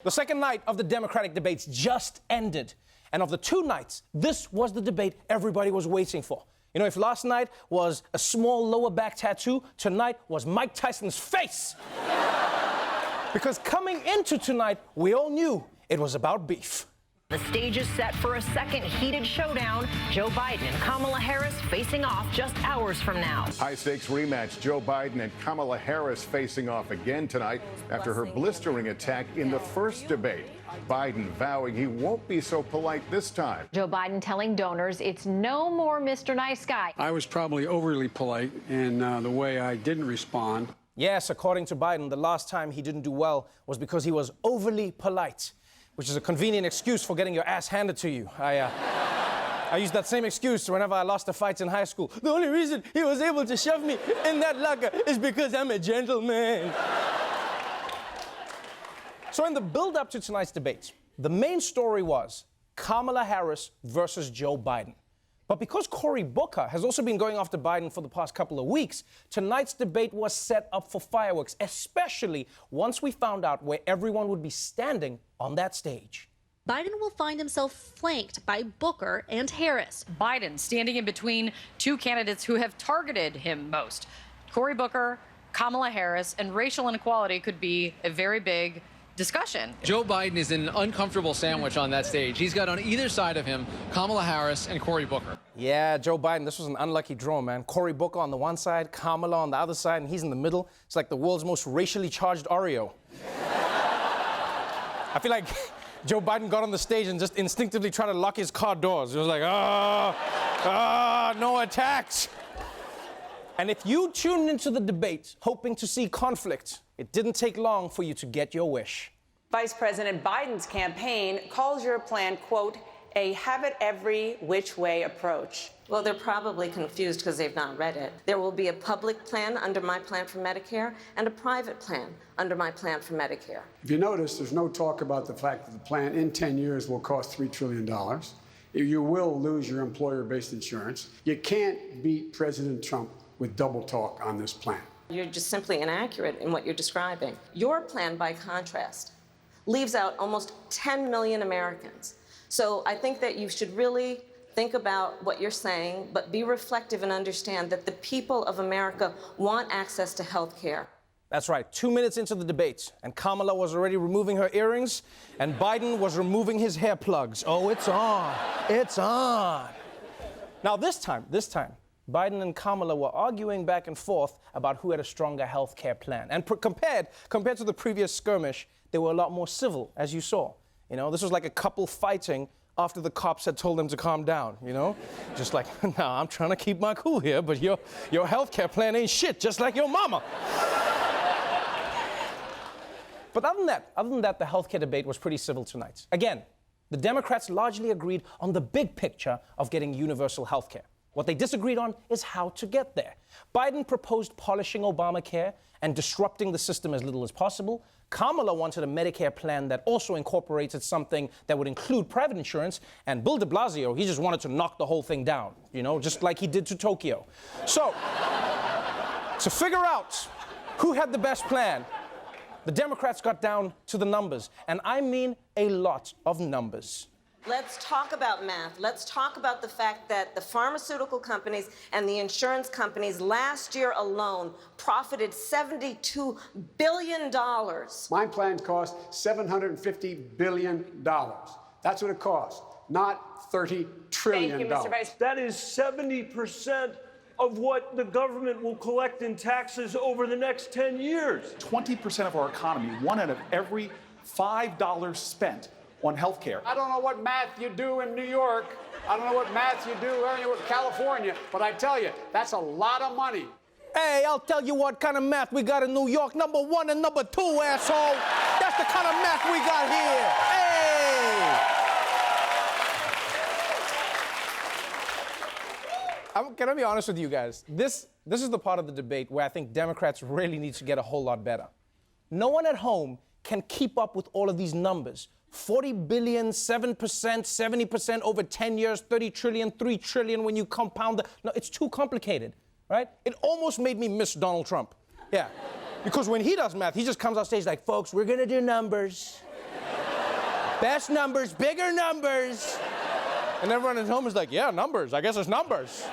The second night of the Democratic debates just ended. And of the two nights, this was the debate everybody was waiting for. You know, if last night was a small lower back tattoo, tonight was Mike Tyson's face. Because coming into tonight, we all knew it was about beef. The stage is set for a second heated showdown. Joe Biden and Kamala Harris facing off just hours from now. High-stakes rematch. Joe Biden and Kamala Harris facing off again tonight after her blistering attack in the first debate. Biden vowing he won't be so polite this time. Joe Biden telling donors it's no more Mr. Nice Guy. I was probably overly polite in the way I didn't respond. Yes, according to Biden, the last time he didn't do well was because he was overly polite, which is a convenient excuse for getting your ass handed to you. I used that same excuse whenever I lost a fight in high school. The only reason he was able to shove me in that locker is because I'm a gentleman. So in the build-up to tonight's debate, the main story was Kamala Harris versus Joe Biden. But because Cory has also been going after Biden for the past couple of weeks, tonight's debate was set up for fireworks, especially once we found out where everyone would be standing on that stage. Biden will find himself flanked by Booker and Harris. Biden standing in between two candidates who have targeted him most. Cory Booker, Kamala Harris, and racial inequality could be a very big discussion. Joe Biden is in an uncomfortable sandwich on that stage. He's got on either side of him Kamala Harris and Cory Booker. Yeah, Joe Biden, this was an unlucky draw, man. Cory Booker on the one side, Kamala on the other side, and he's in the middle. It's like the world's most racially charged Oreo. I feel like Joe Biden got on the stage and just instinctively tried to lock his car doors. It was like, no attacks. And if you tuned into the debate hoping to see conflict, it didn't take long for you to get your wish. Vice President Biden's campaign calls your plan, quote, a have it every which way approach. Well, they're probably confused because they've not read it. There will be a public plan under my plan for Medicare and a private plan under my plan for Medicare. If you notice, there's no talk about the fact that the plan in 10 years will cost $3 trillion. You will lose your employer-based insurance. You can't beat President Trump with double talk on this plan. You're just simply inaccurate in what you're describing. Your plan, by contrast, leaves out almost 10 million Americans. So I think that you should really think about what you're saying, but be reflective and understand that the people of America want access to health care. That's right, 2 minutes into the debate, and Kamala was already removing her earrings, and Biden was removing his hair plugs. Oh, it's on. It's on. Now, this time, Biden and Kamala were arguing back and forth about who had a stronger health care plan. And compared to the previous skirmish, they were a lot more civil, as you saw. You know, this was like a couple fighting after the cops had told them to calm down, you know? Just like, nah, I'm trying to keep my cool here, but your health care plan ain't shit, just like your mama. But other than that, the healthcare debate was pretty civil tonight. Again, the Democrats largely agreed on the big picture of getting universal healthcare. What they disagreed on is how to get there. Biden proposed polishing Obamacare and disrupting the system as little as possible. Kamala wanted a Medicare plan that also incorporated something that would include private insurance. And Bill de Blasio, he just wanted to knock the whole thing down, you know, just like he did to Tokyo. So, to figure out who had the best plan, the Democrats got down to the numbers. And I mean a lot of numbers. Let's talk about math. Let's talk about the fact that the pharmaceutical companies and the insurance companies last year alone profited $72 billion. My plan cost $750 billion. That's what it costs, not $30 trillion. Thank you, Mr. Vice. That is 70% of what the government will collect in taxes over the next 10 years. 20% of our economy, one out of every $5 spent on health care. I don't know what math you do in New York. I don't know what math you do in California, but I tell you, that's a lot of money. Hey, I'll tell you what kind of math we got in New York. Number 1 and number 2, asshole. That's the kind of math we got here. Hey! Can I be honest with you guys? This is the part of the debate where I think Democrats really need to get a whole lot better. No one at home can keep up with all of these numbers. 40 billion, 7%, 70% over 10 years, 30 trillion, 3 trillion when you compound no, it's too complicated, right? It almost made me miss Donald Trump. Yeah. Because when he does math, he just comes on stage like, folks, we're gonna do numbers. Best numbers, bigger numbers. And everyone at home is like, yeah, numbers. I guess it's numbers.